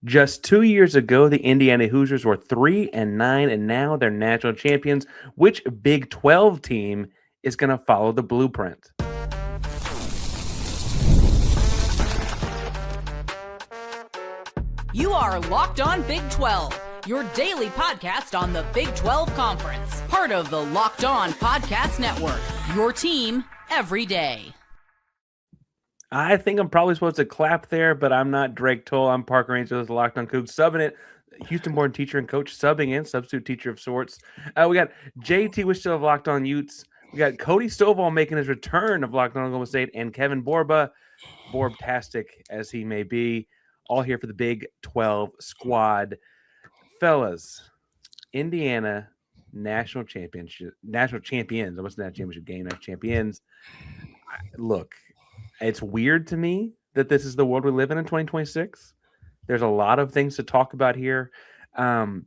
Just 2 years ago, the Indiana Hoosiers were 3-9, and now they're national champions. Which Big 12 team is going to follow the blueprint? You are Locked On Big 12, your daily podcast on the Big 12 Conference. Part of the Locked On Podcast Network, your team every day. I think I'm probably supposed to clap there, but I'm not Drake Toll. I'm Parker Angel with Locked On Cougs, subbing it. Houston-born teacher and coach, subbing in, substitute teacher of sorts. We got JT Wistill of Locked On Utes. We got Cody Stovall making his return of Locked On Oklahoma State, and Kevin Borba, Borbtastic as he may be, all here for the Big 12 squad. Fellas, Indiana national champions. I wasn't that championship game, national champions. Look, it's weird to me that this is the world we live in 2026. There's a lot of things to talk about here. I'm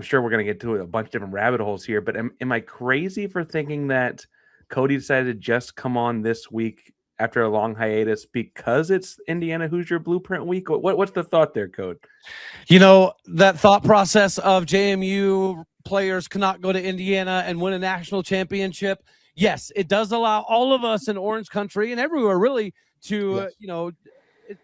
sure we're going to get to a bunch of different rabbit holes here, but am I crazy for thinking that Cody decided to just come on this week after a long hiatus because it's Indiana Hoosier Blueprint Week? What's the thought there, Code? You know, that thought process of JMU players cannot go to Indiana and win a national championship. Yes, it does allow all of us in Orange Country and everywhere really to,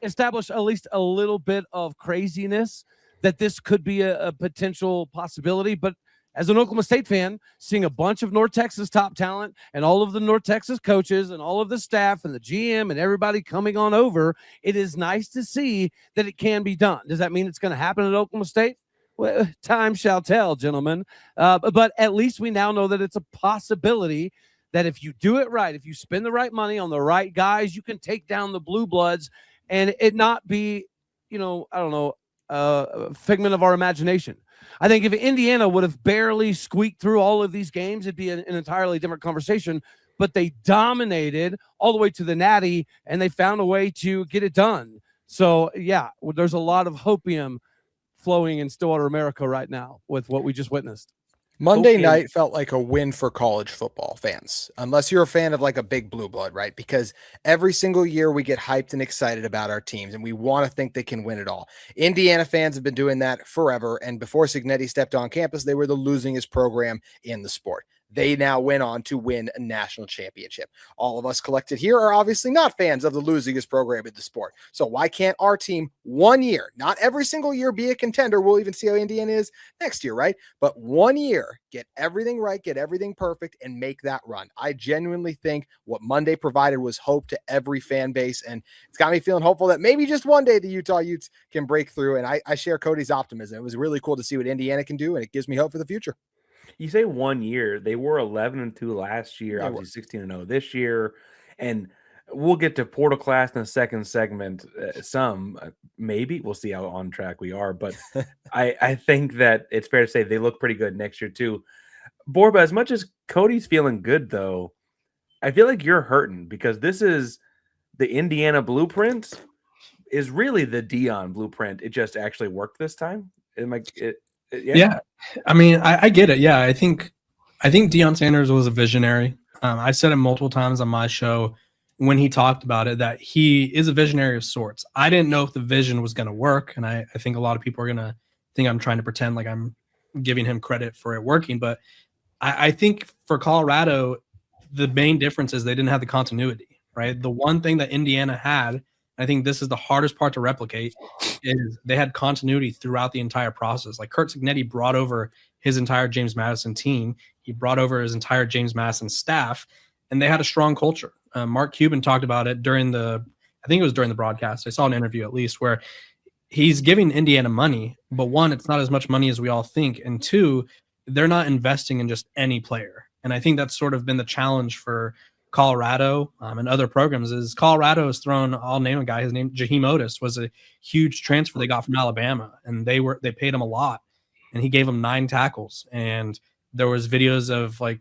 establish at least a little bit of craziness that this could be a potential possibility. But as an Oklahoma State fan, seeing a bunch of North Texas top talent and all of the North Texas coaches and all of the staff and the GM and everybody coming on over, it is nice to see that it can be done. Does that mean it's going to happen at Oklahoma State? Well, time shall tell, gentlemen. But at least we now know that it's a possibility that if you do it right, if you spend the right money on the right guys, you can take down the Blue Bloods and it not be, a figment of our imagination. I think if Indiana would have barely squeaked through all of these games, it'd be an entirely different conversation. But they dominated all the way to the Natty, and they found a way to get it done. So, yeah, there's a lot of hopium flowing in Stillwater, America right now with what we just witnessed. Monday night felt like a win for college football fans, unless you're a fan of like a big blue blood, right? Because every single year we get hyped and excited about our teams and we want to think they can win it all. Indiana fans have been doing that forever. And before Cignetti stepped on campus, they were the losingest program in the sport. They now went on to win a national championship. All of us collected here are obviously not fans of the losingest program in the sport. So why can't our team 1 year, not every single year, be a contender? We'll even see how Indiana is next year, right? But 1 year, get everything right, get everything perfect, and make that run. I genuinely think what Monday provided was hope to every fan base, and it's got me feeling hopeful that maybe just one day the Utah Utes can break through, and I share Cody's optimism. It was really cool to see what Indiana can do, and it gives me hope for the future. You say 1 year. They were 11-2 last year, obviously 16-0 this year. And we'll get to portal class in the second segment. Maybe. We'll see how on track we are. But I think that it's fair to say they look pretty good next year too. Borba, as much as Cody's feeling good, though, I feel like you're hurting because this is the Indiana blueprint is really the Dion blueprint. It just actually worked this time. Yeah. I mean, I get it. Yeah, I think Deion Sanders was a visionary. I said it multiple times on my show when he talked about it that he is a visionary of sorts. I didn't know if the vision was going to work, and I think a lot of people are going to think I'm trying to pretend like I'm giving him credit for it working. But I think for Colorado, the main difference is they didn't have the continuity, right? The one thing that Indiana had, I think this is the hardest part to replicate, is they had continuity throughout the entire process. Like Curt Cignetti brought over his entire James Madison team. He brought over his entire James Madison staff, and they had a strong culture. Mark Cuban talked about it during the broadcast. I saw an interview at least where he's giving Indiana money, but one, it's not as much money as we all think. And two, they're not investing in just any player. And I think that's sort of been the challenge for Colorado and other programs is Colorado has thrown, I'll name a guy, his name Jaheim Otis was a huge transfer they got from Alabama, and they paid him a lot, and he gave them 9 tackles. And there was videos of like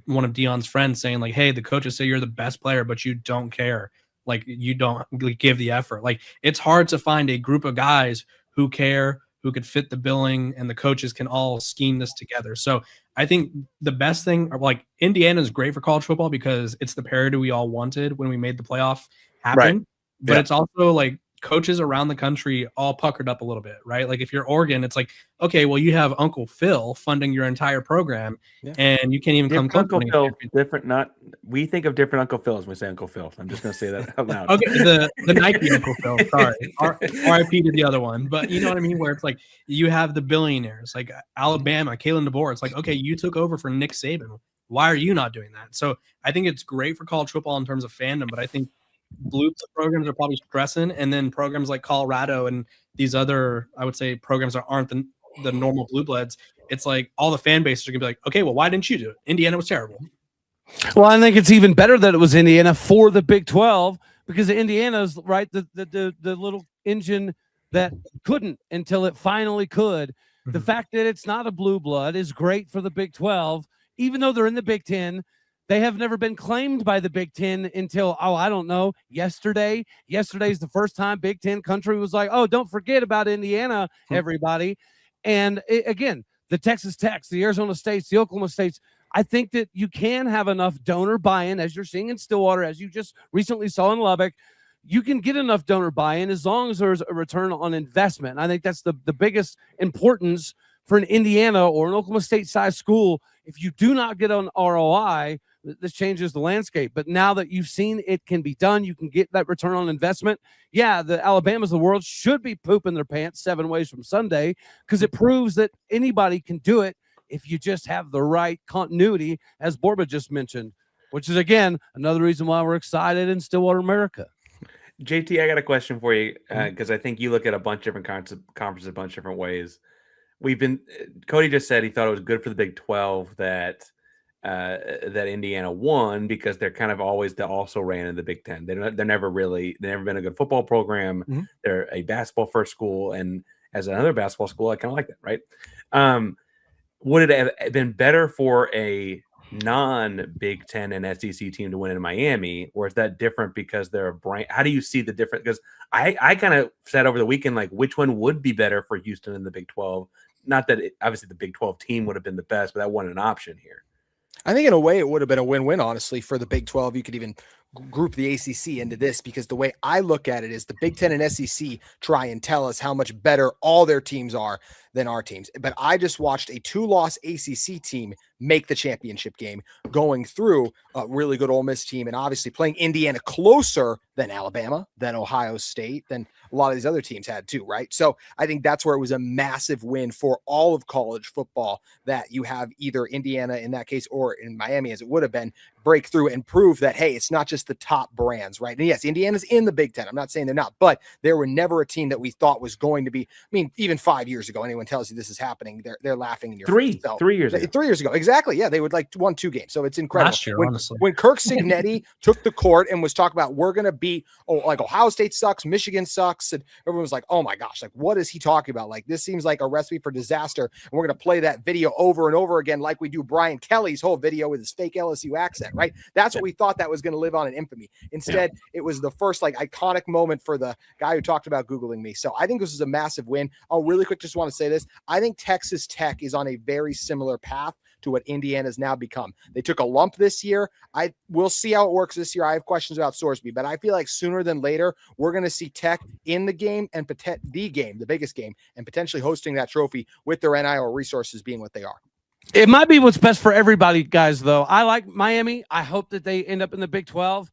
one of Deion's friends saying like, hey, the coaches say you're the best player, but you don't care. Like you don't give the effort. Like it's hard to find a group of guys who care, who could fit the billing, and the coaches can all scheme this together. So I think the best thing, like Indiana is great for college football because it's the parity we all wanted when we made the playoff happen. Right. But it's also like coaches around the country all puckered up a little bit, right? Like if you're Oregon, it's like, okay, well, you have Uncle Phil funding your entire program, and you can't even come close to winning a championship. Different, not we think of different Uncle Phils when we say Uncle Phil. I'm just going to say that out loud. Okay, the Nike Uncle Phil, sorry, RIP to the other one, but you know what I mean. Where it's like you have the billionaires, like Alabama, Kalen DeBoer. It's like, okay, you took over for Nick Saban. Why are you not doing that? So I think it's great for college football in terms of fandom, but I think blue programs are probably stressing, and then programs like Colorado and these other, I would say, programs that aren't the normal blue bloods. It's like all the fan bases are gonna be like, okay, well, why didn't you do it? Indiana was terrible. Well, I think it's even better that it was Indiana for the Big 12 because Indiana's right the little engine that couldn't until it finally could. Mm-hmm. The fact that it's not a blue blood is great for the Big 12, even though they're in the Big 10. They have never been claimed by the Big Ten until, I don't know, yesterday. Yesterday's the first time Big Ten country was like, oh, don't forget about Indiana, everybody. And again, the Texas Techs, the Arizona States, the Oklahoma States, I think that you can have enough donor buy-in, as you're seeing in Stillwater, as you just recently saw in Lubbock. You can get enough donor buy-in as long as there's a return on investment. And I think that's the biggest importance for an Indiana or an Oklahoma State-sized school. If you do not get an ROI, this changes the landscape. But now that you've seen it can be done, you can get that return on investment. Yeah, the Alabamas of the world should be pooping their pants 7 ways from Sunday because it proves that anybody can do it if you just have the right continuity, as Borba just mentioned, which is, again, another reason why we're excited in Stillwater, America. JT, I got a question for you because I think you look at a bunch of different conferences a bunch of different ways. Cody just said he thought it was good for the Big 12 that Indiana won because they're kind of always the also ran in the Big 10. They've never been a good football program. Mm-hmm. They're a basketball first school, and as another basketball school, I kind of like that, right? Would it have been better for a non-Big 10 and SEC team to win in Miami, or is that different because they're a brand? How do you see the difference? Because I kind of said over the weekend, like, which one would be better for Houston in the Big 12? Not that obviously the Big 12 team would have been the best, but that wasn't an option here. I think in a way it would have been a win-win, honestly, for the Big 12. You could even group the ACC into this because the way I look at it is the Big 10 and SEC try and tell us how much better all their teams are than our teams. But I just watched a 2-loss ACC team make the championship game, going through a really good Ole Miss team and obviously playing Indiana closer than Alabama, than Ohio State, than a lot of these other teams had too, right? So I think that's where it was a massive win for all of college football that you have either Indiana in that case or in Miami, as it would have been, break through and prove that, hey, it's not just the top brands, right? And yes, Indiana's in the Big 10. I'm not saying they're not, but they were never a team that we thought was going to be. I mean, even 5 years ago, anyone tells you this is happening, they're laughing in your face. So, 3 years ago. 3 years ago. Exactly. Yeah, they would won 2 games. So it's incredible. Last year, honestly. When Kirk Cignetti took the court and was talking about we're going to beat, like Ohio State sucks, Michigan sucks, and everyone was like, oh my gosh, like what is he talking about? Like this seems like a recipe for disaster. And we're going to play that video over and over again like we do Brian Kelly's whole video with his fake LSU accent, right? That's what we thought that was going to live on in infamy. Instead, it was the first like iconic moment for the guy who talked about Googling me. So I think this is a massive win. Oh, really quick, just want to say this. I think Texas Tech is on a very similar path to what Indiana's now become. They took a lump this year. We'll see how it works this year. I have questions about Sorsby, but I feel like sooner than later, we're going to see Tech in the game and the biggest game, and potentially hosting that trophy with their NIL resources being what they are. It might be what's best for everybody, guys, though. I like Miami. I hope that they end up in the Big 12.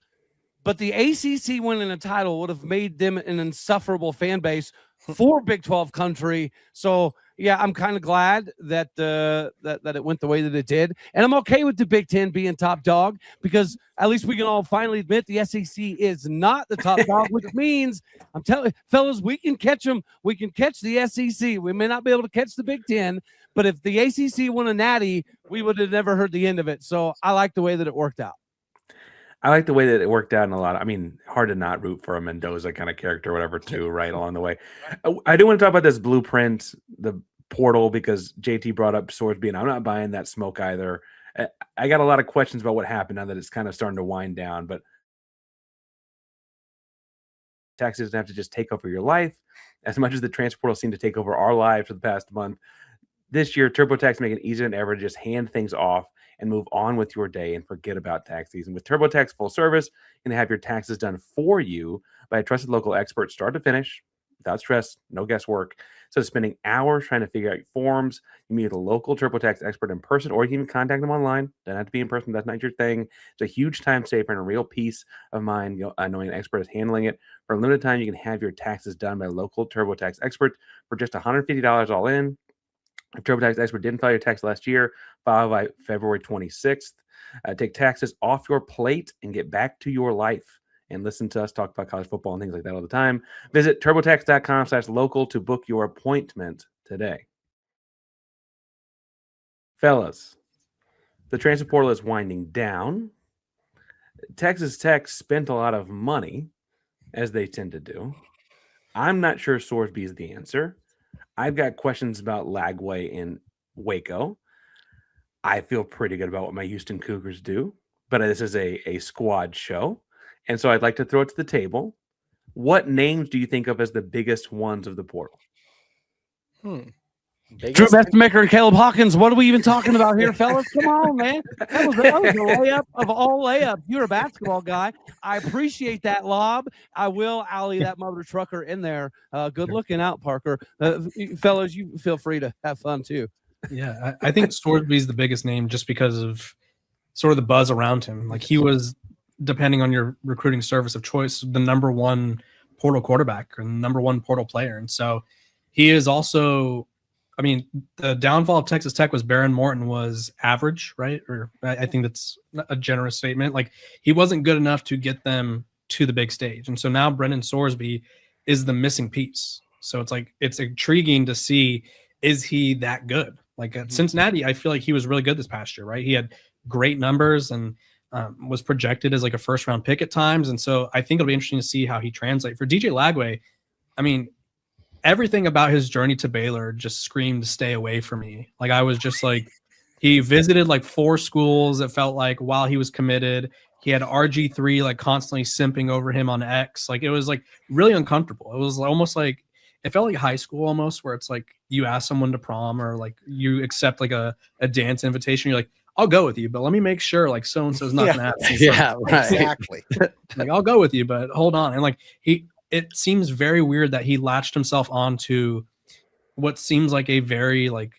But the ACC winning a title would have made them an insufferable fan base for Big 12 country. So, yeah, I'm kind of glad that that it went the way that it did. And I'm okay with the Big 10 being top dog because at least we can all finally admit the SEC is not the top dog, which means, I'm telling you, fellas, we can catch them. We can catch the SEC. We may not be able to catch the Big 10, but if the ACC won a natty, we would have never heard the end of it. So I like the way that it worked out. I like the way that it worked out in a lot. I mean, hard to not root for a Mendoza kind of character or whatever, too, right along the way. I do want to talk about this blueprint, the portal, because JT brought up Sorsby, and I'm not buying that smoke either. I got a lot of questions about what happened now that it's kind of starting to wind down, but taxes doesn't have to just take over your life as much as the transfer portal seemed to take over our lives for the past month. This year, TurboTax make it easier than ever to just hand things off and move on with your day and forget about tax season. With TurboTax full service, you can have your taxes done for you by a trusted local expert, start to finish, without stress, no guesswork. So spending hours trying to figure out forms, you meet a local TurboTax expert in person, or you can even contact them online. Doesn't have to be in person. That's not your thing. It's a huge time saver and a real peace of mind, knowing an expert is handling it. For a limited time, you can have your taxes done by a local TurboTax expert for just $150 all in. If TurboTax expert didn't file your tax last year, file by February 26th. Take taxes off your plate and get back to your life. And listen to us talk about college football and things like that all the time. Visit TurboTax.com/local to book your appointment today. Fellas, the transfer portal is winding down. Texas Tech spent a lot of money, as they tend to do. I'm not sure Sorsby is the answer. I've got questions about Lagway in Waco. I feel pretty good about what my Houston Cougars do, but this is a squad show. And so I'd like to throw it to the table. What names do you think of as the biggest ones of the portal? Drew Bethmaker and Caleb Hawkins. What are we even talking about here, fellas? Come on, man. That was a layup of all layups. You're a basketball guy. I appreciate that lob. I will alley that mother trucker in there. Good looking out, Parker. Fellas, you feel free to have fun too. Yeah, I think Sorsby's the biggest name just because of sort of the buzz around him. Like he was, depending on your recruiting service of choice, the number one portal quarterback or number one portal player. And so he is also, I mean, the downfall of Texas Tech was Baron Morton was average, right? Or I think that's a generous statement. Like he wasn't good enough to get them to the big stage. And so now Brendan Sorsby is the missing piece. So it's like, it's intriguing to see, is he that good? Like at Cincinnati, I feel like he was really good this past year, right? He had great numbers and was projected as like a first round pick at times. And so I think it'll be interesting to see how he translates. For DJ Lagway, I mean, everything about his journey to Baylor just screamed stay away from me. Like I was just like, he visited like 4 schools. It felt like while he was committed, he had RG3 like constantly simping over him on X. Like it was like really uncomfortable. It was almost like, it felt like high school almost, where it's like you ask someone to prom or like you accept like a dance invitation. You're like, I'll go with you, but let me make sure like so-and-so's not going to happen. Yeah, right. Exactly. Like I'll go with you, but hold on. And like it seems very weird that he latched himself onto what seems like a very like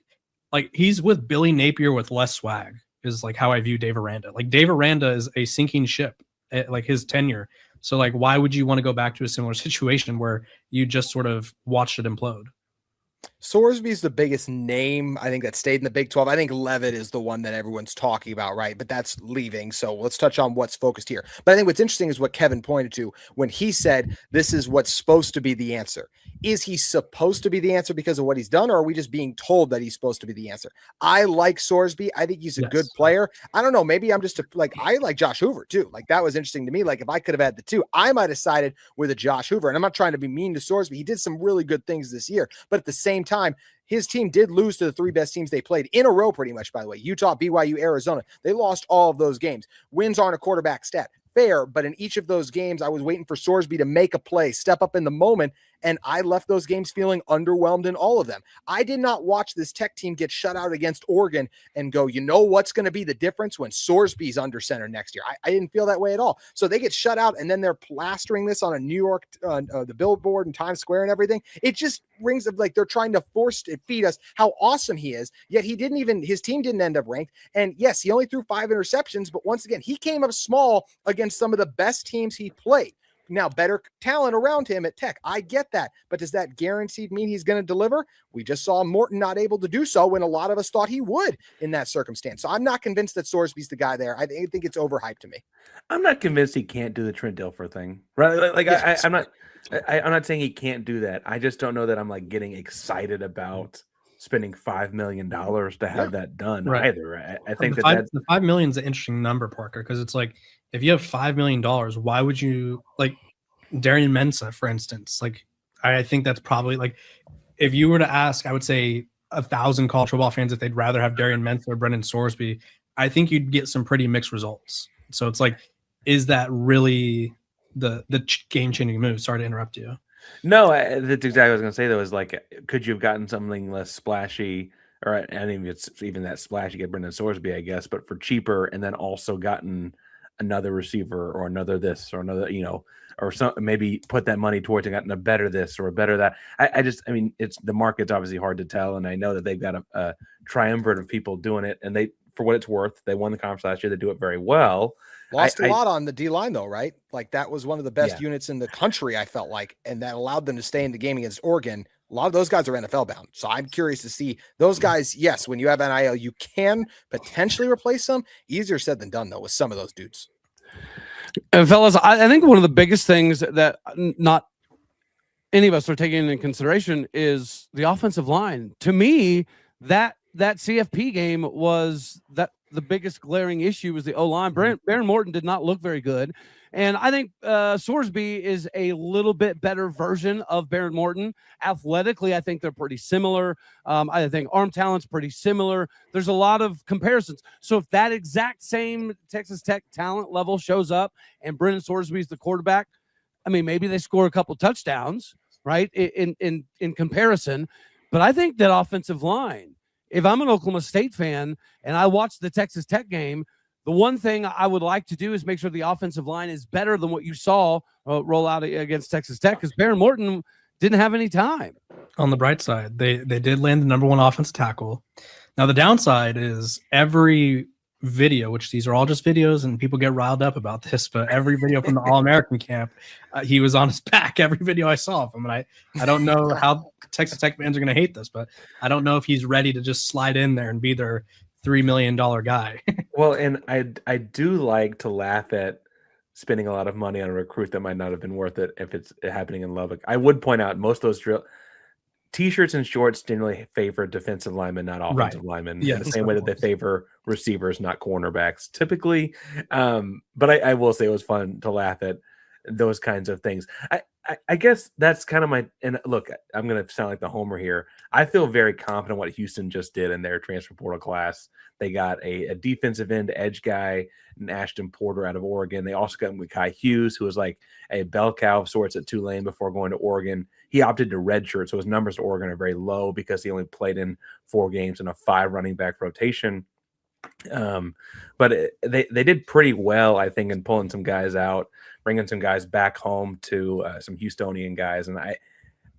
he's with Billy Napier with less swag is like how I view Dave Aranda. Like Dave Aranda is a sinking ship at like his tenure. So like, why would you want to go back to a similar situation where you just sort of watched it implode? Sorsby's the biggest name, I think, that stayed in the Big 12. I think Levitt is the one that everyone's talking about, right? But that's leaving. So let's touch on what's focused here. But I think what's interesting is what Kevin pointed to when he said this is what's supposed to be the answer. Is he supposed to be the answer because of what he's done, or are we just being told that he's supposed to be the answer? I like Sorsby. I think he's a good player. I don't know. Maybe I'm just I like Josh Hoover too. Like that was interesting to me. Like if I could have had the two, I might have sided with a Josh Hoover. And I'm not trying to be mean to Sorsby. He did some really good things this year, but at the same time, his team did lose to the 3 best teams they played in a row, pretty much, by the way. Utah, BYU, Arizona. They lost all of those games. Wins aren't a quarterback stat. Fair, but in each of those games, I was waiting for Sorsby to make a play, step up in the moment, and I left those games feeling underwhelmed in all of them. I did not watch this Tech team get shut out against Oregon and go, you know what's going to be the difference when Sorsby's under center next year? I didn't feel that way at all. So they get shut out, and then they're plastering this on a New York, the Billboard and Times Square and everything. It just rings of like they're trying to force to feed us how awesome he is, yet his team didn't end up ranked. And yes, he only threw 5 interceptions, but once again, he came up small against some of the best teams he played. Now, better talent around him at Tech. I get that. But does that guaranteed mean he's going to deliver? We just saw Morton not able to do so when a lot of us thought he would in that circumstance. So I'm not convinced that Sorsby's the guy there. I think it's overhyped to me. I'm not convinced he can't do the Trent Dilfer thing. Right? Like yes, I'm not saying he can't do that. I just don't know that I'm like getting excited about spending $5 million to have that done either. I think the $5 million is an interesting number, Parker, because it's like, if you have $5 million, why would you like Darian Mensah, for instance? Like, I think that's probably like, if you were to ask, I would say 1,000 college football fans if they'd rather have Darian Mensah or Brendan Sorsby, I think you'd get some pretty mixed results. So it's like, is that really the game changing move? Sorry to interrupt you. No, that's exactly what I was going to say, though, is like, could you have gotten something less splashy All right, and even it's even that splash you get Brendan Sorsby, I guess, but for cheaper, and then also gotten another receiver or another this or another, or some maybe put that money towards and gotten a better this or a better that. I mean, it's the market's obviously hard to tell, and I know that they've got a triumvirate of people doing it, and they, for what it's worth, they won the conference last year. They do it very well. Lost a lot on the D line though, right? Like that was one of the best Yeah. units in the country, I felt like, and that allowed them to stay in the game against Oregon. A lot of those guys are NFL bound. So I'm curious to see those guys. Yes, when you have NIL, you can potentially replace them. Easier said than done, though, with some of those dudes. And fellas, I think one of the biggest things that not any of us are taking into consideration is the offensive line. To me, that CFP game was the biggest glaring issue was the O-line. Baron Morton did not look very good. And I think Sorsby is a little bit better version of Baron Morton. Athletically, I think they're pretty similar. I think arm talent's pretty similar. There's a lot of comparisons. So if that exact same Texas Tech talent level shows up and Brendan Sorsby's the quarterback, I mean, maybe they score a couple touchdowns, right, in comparison. But I think that offensive line, if I'm an Oklahoma State fan and I watch the Texas Tech game, the one thing I would like to do is make sure the offensive line is better than what you saw roll out against Texas Tech, because Baron Morton didn't have any time. On the bright side, they did land the number one offensive tackle. Now, the downside is every video, which these are all just videos and people get riled up about this, but every video from the All-American camp, he was on his back every video I saw of him. And I don't know how Texas Tech fans are going to hate this, but I don't know if he's ready to just slide in there and be their $3 million guy. Well, and I do like to laugh at spending a lot of money on a recruit that might not have been worth it if it's happening in Lubbock. I would point out most of those T-shirts and shorts generally favor defensive linemen, not offensive linemen. Yes, in the same way that they favor receivers, not cornerbacks, typically. But I will say it was fun to laugh at those kinds of things. I guess that's kind of and look, I'm going to sound like the homer here. I feel very confident what Houston just did in their transfer portal class. They got a defensive end edge guy, and Ashton Porter out of Oregon. They also got Mekhi Hughes, who was like a bell cow of sorts at Tulane before going to Oregon. He opted to redshirt, so his numbers to Oregon are very low because he only played in 4 games in a 5 running back rotation. But they did pretty well, I think, in pulling some guys out, bringing some guys back home to some Houstonian guys. And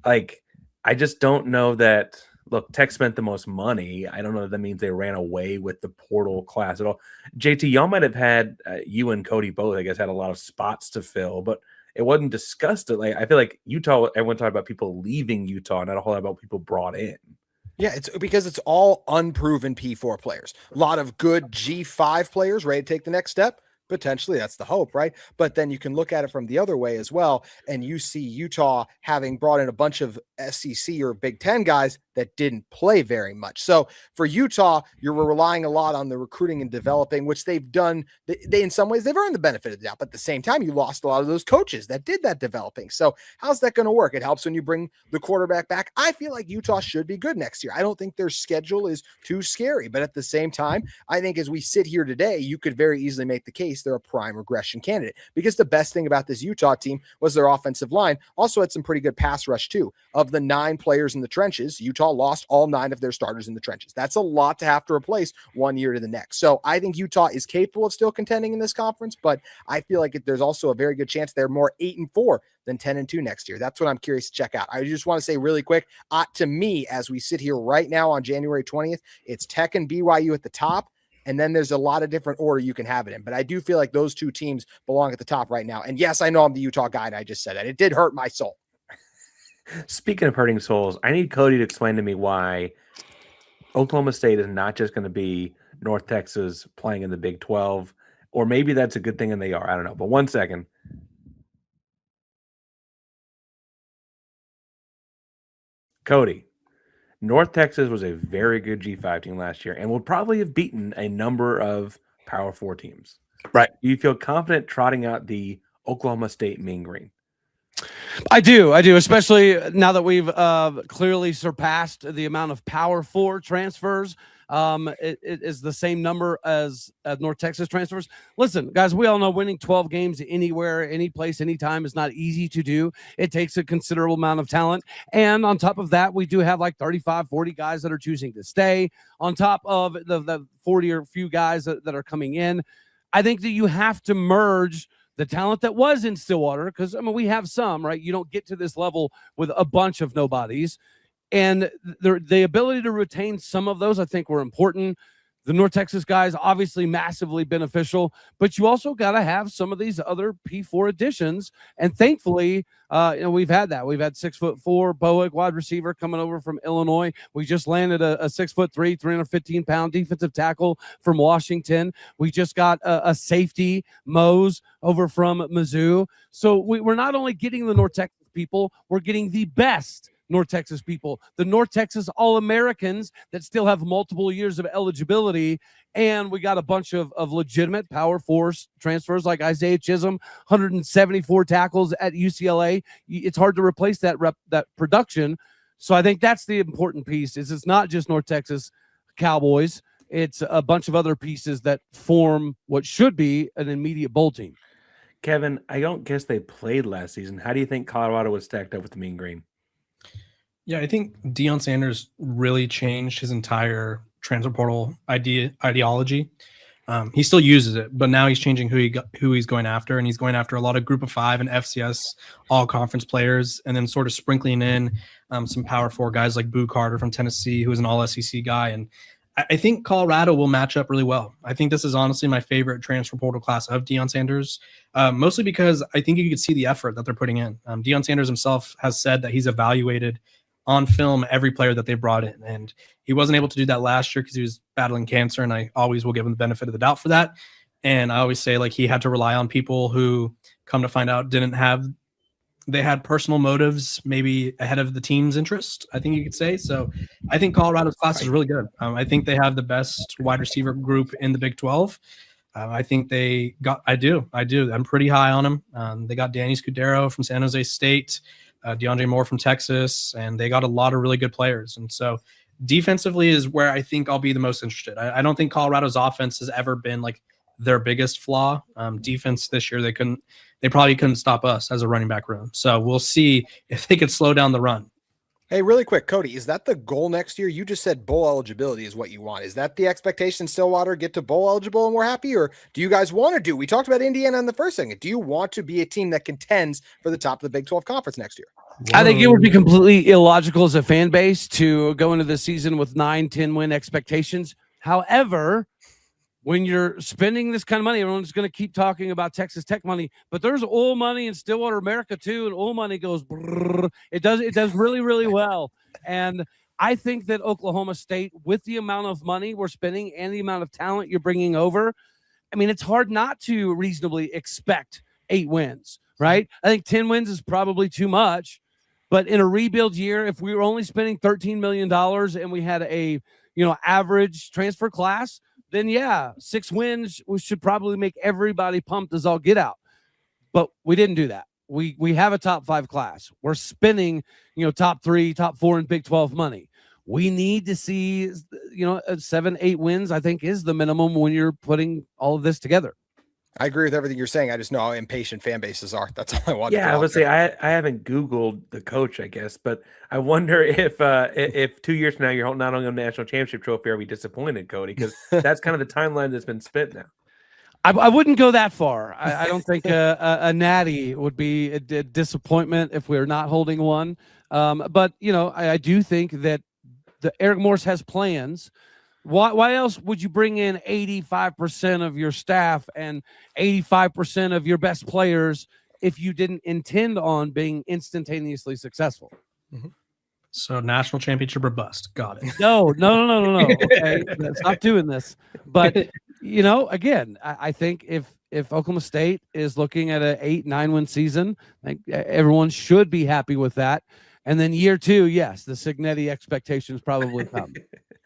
I just don't know that. Look, Tech spent the most money. I don't know if that means they ran away with the portal class at all. JT, y'all might have had you and Cody both, I guess, had a lot of spots to fill, but it wasn't discussed. Like, I feel like Utah, everyone talked about people leaving Utah, not a whole lot about people brought in. Yeah, it's because it's all unproven P4 players. A lot of good G5 players ready to take the next step. Potentially, that's the hope, right? But then you can look at it from the other way as well, and you see Utah having brought in a bunch of SEC or Big Ten guys that didn't play very much. So for Utah, you're relying a lot on the recruiting and developing, which they've done. They in some ways, they've earned the benefit of the doubt, but at the same time, you lost a lot of those coaches that did that developing. So how's that going to work? It helps when you bring the quarterback back. I feel like Utah should be good next year. I don't think their schedule is too scary, but at the same time, I think as we sit here today, you could very easily make the case they're a prime regression candidate, because the best thing about this Utah team was their offensive line. Also had some pretty good pass rush too. Of the 9 players in the trenches, Utah lost all 9 of their starters in the trenches. That's a lot to have to replace one year to the next. So I think Utah is capable of still contending in this conference, but I feel like there's also a very good chance they're more 8-4 than 10-2 next year. That's what I'm curious to check out. I just want to say really quick, to me, as we sit here right now on January 20th, it's Tech and BYU at the top. And then there's a lot of different order you can have it in. But I do feel like those 2 teams belong at the top right now. And yes, I know I'm the Utah guy, and I just said that. It did hurt my soul. Speaking of hurting souls, I need Cody to explain to me why Oklahoma State is not just going to be North Texas playing in the Big 12, or maybe that's a good thing and they are. I don't know. But one second. Cody, North Texas was a very good G5 team last year and would probably have beaten a number of Power 4 teams. Right. Do you feel confident trotting out the Oklahoma State Mean Green? I do, especially now that we've clearly surpassed the amount of Power 4 transfers. It is the same number as North Texas transfers. Listen, guys, we all know winning 12 games anywhere, any place, anytime is not easy to do. It takes a considerable amount of talent. And on top of that, we do have like 35, 40 guys that are choosing to stay on top of the 40 or few guys that are coming in. I think that you have to merge the talent that was in Stillwater, because I mean we have some, right? You don't get to this level with a bunch of nobodies, and the ability to retain some of those I think were important. The North Texas guys obviously massively beneficial, but you also got to have some of these other P4 additions, and thankfully we've had that. We've had 6'4" Bowick, wide receiver, coming over from Illinois. We just landed a 6'3", 315-pound defensive tackle from Washington. We just got a safety, Mose, over from Mizzou. So we're not only getting the North Texas people, we're getting the best North Texas people, the North Texas All-Americans that still have multiple years of eligibility. And we got a bunch of legitimate Power 4 transfers like Isaiah Chisholm, 174 tackles at UCLA. It's hard to replace that production. So I think that's the important piece, is it's not just North Texas Cowboys. It's a bunch of other pieces that form what should be an immediate bowl team. Kevin, I don't guess they played last season. How do you think Colorado was stacked up with the Mean Green? Yeah, I think Deion Sanders really changed his entire transfer portal ideology. He still uses it, but now he's changing who he's going after, and he's going after a lot of Group of 5 and FCS all-conference players, and then sort of sprinkling in some Power 4 guys like Boo Carter from Tennessee, who is an all-SEC guy. And I think Colorado will match up really well. I think this is honestly my favorite transfer portal class of Deion Sanders, mostly because I think you could see the effort that they're putting in. Deion Sanders himself has said that he's evaluated on film every player that they brought in, and he wasn't able to do that last year because he was battling cancer, and I always will give him the benefit of the doubt for that. And I always say, like, he had to rely on people who, come to find out, they had personal motives maybe ahead of the team's interest, I think you could say. So I think Colorado's class is really good. I think they have the best wide receiver group in the Big 12. I think I do. I'm pretty high on them. They got Danny Scudero from San Jose State, DeAndre Moore from Texas, and they got a lot of really good players. And so defensively is where I think I'll be the most interested. I don't think Colorado's offense has ever been like their biggest flaw. Defense this year, they probably couldn't stop us as a running back room. So we'll see if they could slow down the run. Hey, really quick, Cody, is that the goal next year? You just said bowl eligibility is what you want. Is that the expectation, Stillwater, get to bowl eligible and we're happy? Or do you guys want to we talked about Indiana in the first segment. Do you want to be a team that contends for the top of the Big 12 conference next year? I think it would be completely illogical as a fan base to go into the season with 9-10 win expectations. However, when you're spending this kind of money, everyone's going to keep talking about Texas Tech money, but there's oil money in Stillwater, America too, and oil money goes brrr. It does really, really well. And I think that Oklahoma State, with the amount of money we're spending and the amount of talent you're bringing over, I mean, it's hard not to reasonably expect 8 wins, right? I think 10 wins is probably too much, but in a rebuild year, if we were only spending $13 million and we had a average transfer class, then yeah, 6 wins, we should probably make everybody pumped as all get out. But we didn't do that. We have a top 5 class. We're spending, top 3, top 4 in Big 12 money. We need to see, 7-8 wins, I think, is the minimum when you're putting all of this together. I agree with everything you're saying. I just know how impatient fan bases are. That's all I want. Yeah, I would say I haven't Googled the coach, I guess, but I wonder if 2 years from now you're holding out on a national championship trophy, are we disappointed, Cody? Because that's kind of the timeline that's been spent now. I wouldn't go that far. I don't think a natty would be a disappointment if we're not holding one. But I do think that Eric Morse has plans. Why else would you bring in 85% of your staff and 85% of your best players if you didn't intend on being instantaneously successful? Mm-hmm. So national championship or bust. Got it. No. Okay, stop doing this. But again, I think if Oklahoma State is looking at an 8-9 win season, I think everyone should be happy with that. And then year 2, yes, the Signetti expectations probably come.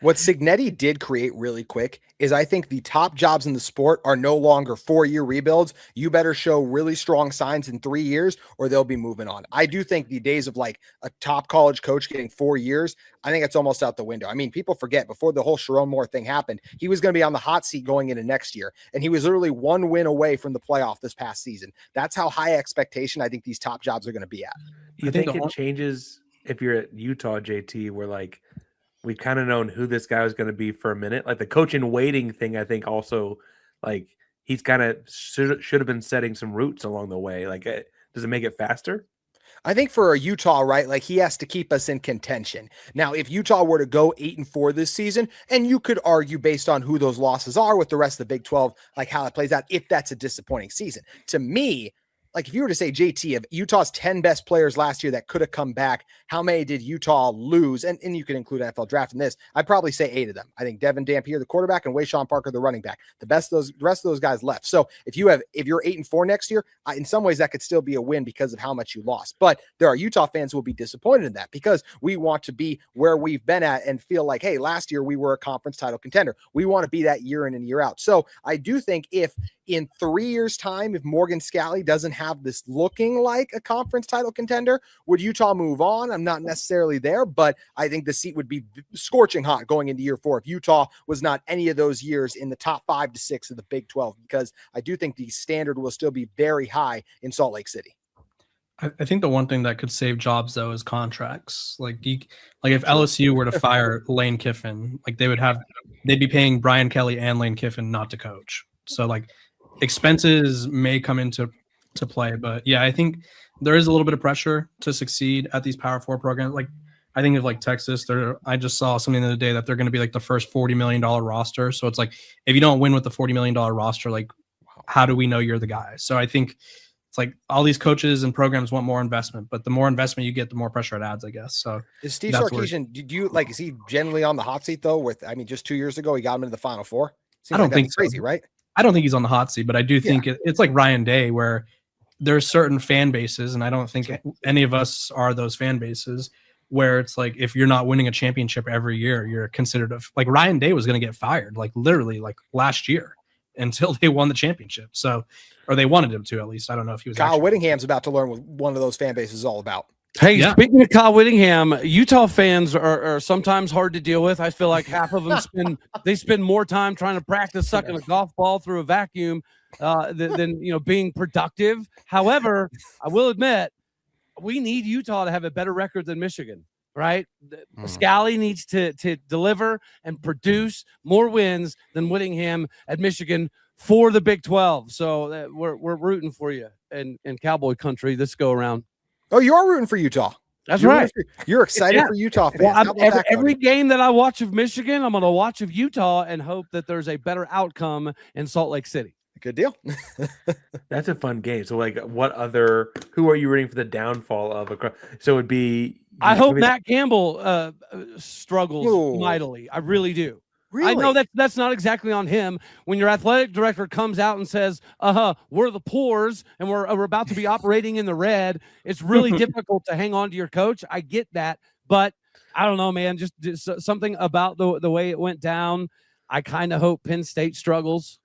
What Signetti did create really quick is I think the top jobs in the sport are no longer 4-year rebuilds. You better show really strong signs in 3 years or they'll be moving on. I do think the days of like a top college coach getting 4 years, I think it's almost out the window. I mean, people forget before the whole Sharon Moore thing happened, he was going to be on the hot seat going into next year. And he was literally 1 win away from the playoff this past season. That's how high expectation I think these top jobs are going to be at. You think it changes if you're at Utah, JT, where like we've kind of known who this guy was going to be for a minute? Like the coach in waiting thing, I think also like he's kind of should have been setting some roots along the way. Like, does it make it faster? I think for a Utah, right, like he has to keep us in contention. Now, if Utah were to go 8-4 this season, and you could argue based on who those losses are with the rest of the Big 12, like how it plays out, if that's a disappointing season. To me, like if you were to say, JT, of Utah's 10 best players last year that could have come back, how many did Utah lose? And you can include NFL draft in this. I'd probably say 8 of them. I think Devin Dampier, the quarterback, and Wayshawn Parker, the running back. The rest of those guys left. So if you're 8-4 next year, in some ways that could still be a win because of how much you lost. But there are Utah fans who will be disappointed in that because we want to be where we've been at and feel like, hey, last year we were a conference title contender. We want to be that year in and year out. So I do think if in 3 years' time, if Morgan Scalley doesn't have this looking like a conference title contender, would Utah move on? I'm not necessarily there, but I think the seat would be scorching hot going into year 4 if Utah was not any of those years in the top 5 to 6 of the Big 12, because I do think the standard will still be very high in Salt Lake City. I think the one thing that could save jobs though is contracts. Like if LSU were to fire Lane Kiffin, like they'd be paying Brian Kelly and Lane Kiffin not to coach. So like expenses may come into play, but yeah, I think there is a little bit of pressure to succeed at these Power 4 programs. Like I think of like Texas, I just saw something the other day that they're going to be like the first $40 million roster. So it's like, if you don't win with the $40 million roster, like how do we know you're the guy? So I think it's like all these coaches and programs want more investment, but the more investment you get, the more pressure it adds, I guess. So is Steve Sarkisian, is he generally on the hot seat though? Just 2 years ago, he got him into the Final Four. I don't think crazy, right? I don't think he's on the hot seat, but I do think it's like Ryan Day, where there's certain fan bases, and I don't think any of us are those fan bases, where it's like if you're not winning a championship every year, you're considered like Ryan Day was going to get fired, like literally like last year until they won the championship. So, or they wanted him to at least. I don't know if he was. Kyle Whittingham's about to learn what one of those fan bases is all about. Hey, speaking of Kyle Whittingham, Utah fans are sometimes hard to deal with. I feel like half of them spend more time trying to practice sucking a golf ball through a vacuum than being productive. However, I will admit we need Utah to have a better record than Michigan, right? Scalley needs to deliver and produce more wins than Whittingham at Michigan for the Big 12. So we're rooting for you in Cowboy country this go around. Oh, you are rooting for Utah. That's right. You're excited for Utah fans. Well, every game that I watch of Michigan, I'm going to watch of Utah and hope that there's a better outcome in Salt Lake City. Good deal. That's a fun game. So, like, who are you rooting for the downfall of? So it would be. I hope Matt Campbell struggles mightily. I really do. Really? I know that's not exactly on him. When your athletic director comes out and says, we're the poors and we're about to be operating in the red, it's really difficult to hang on to your coach. I get that. But I don't know, man, just something about the way it went down. I kind of hope Penn State struggles.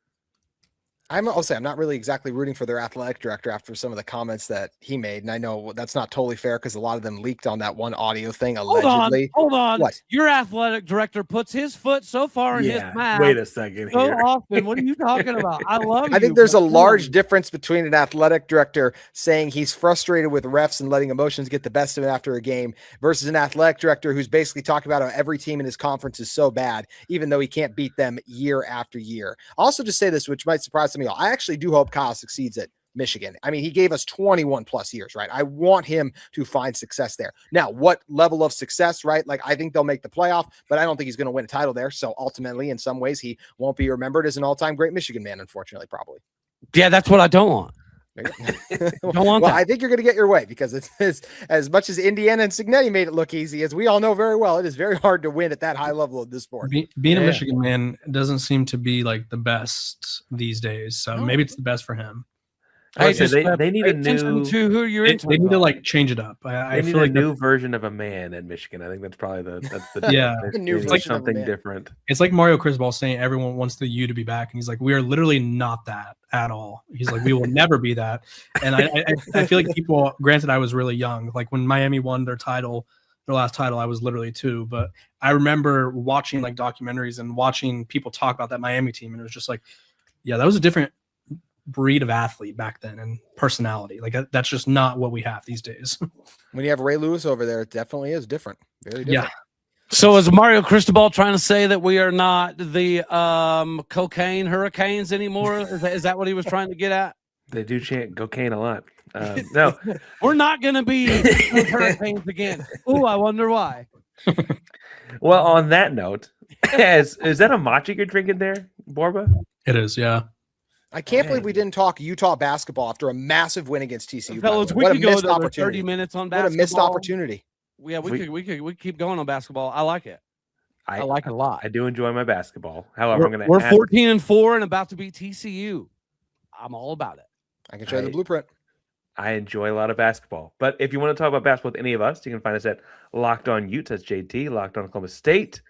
I'll say I'm not really exactly rooting for their athletic director after some of the comments that he made. And I know that's not totally fair because a lot of them leaked on that one audio thing, allegedly. Hold on. What? Your athletic director puts his foot so far in his mouth. Wait a second so often. What are you talking about? I love you. I think there's a large difference between an athletic director saying he's frustrated with refs and letting emotions get the best of him after a game versus an athletic director who's basically talking about how every team in his conference is so bad, even though he can't beat them year after year. I'll also just say this, which might surprise some of y'all. I actually do hope Kyle succeeds at Michigan. I mean, he gave us 21 plus years, right? I want him to find success there. Now, what level of success, right? Like, I think they'll make the playoff, but I don't think he's going to win a title there. So ultimately, in some ways, he won't be remembered as an all-time great Michigan man, unfortunately, probably. Yeah, that's what I don't want. I think you're going to get your way because it's as much as Indiana and Signetti made it look easy, as we all know very well, it is very hard to win at that high level of this sport. Being a Michigan man doesn't seem to be like the best these days. So maybe it's the best for him. I would say just, they need pay a attention new to who you're They interviewing. need to like change it up. they I need feel a like new version of a man at Michigan. I think that's probably the Yeah. they A new need version of a something man. different. it's like Mario Cristobal saying everyone wants the U to be back, and he's like, we are literally not that at all. He's like, we will never be that. And I feel like people. Granted, I was really young. Like when Miami won their last title, I was literally 2. But I remember watching like documentaries and watching people talk about that Miami team, and it was just like, yeah, that was a different breed of athlete back then and personality. Like that's just not what we have these days. When you have Ray Lewis over there, it definitely is different. Very different. Yeah. So is Mario Cristobal trying to say that we are not the cocaine hurricanes anymore? Is that what he was trying to get at? They do chant cocaine a lot. No, We're not going to be those hurricanes again. Ooh, I wonder why. well, on that note, is that a matcha you're drinking there, Borba? It is. Yeah. I can't believe we didn't talk Utah basketball after a massive win against TCU. Fellas, we What a could go missed another 30 opportunity. minutes on What basketball. a missed opportunity. Yeah, we could keep going on basketball. I like it. I like it a lot. I do enjoy my basketball. However, I'm going to We're 14-4 and about to beat TCU. I'm all about it. I can show you the blueprint. I enjoy a lot of basketball. But if you want to talk about basketball with any of us, you can find us at Locked On Utes. That's JT. Locked On Oklahoma State.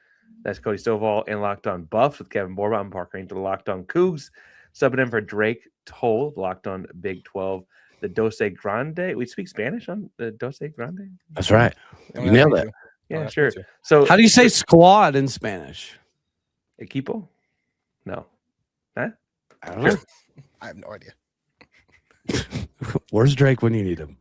That's Cody Stovall. And Locked On Buffs with Kevin Borba. I'm Parker Angel. Locked On Cougs. Subbing in for Drake Toll. Locked On Big 12. The Dose Grande. We speak Spanish on the Dose Grande? That's right. Don't You have nailed me it. to. Yeah, that's sure. me too. So How do you say squad in Spanish? Equipo? No. Huh? I don't know. I have no idea. Where's Drake when you need him?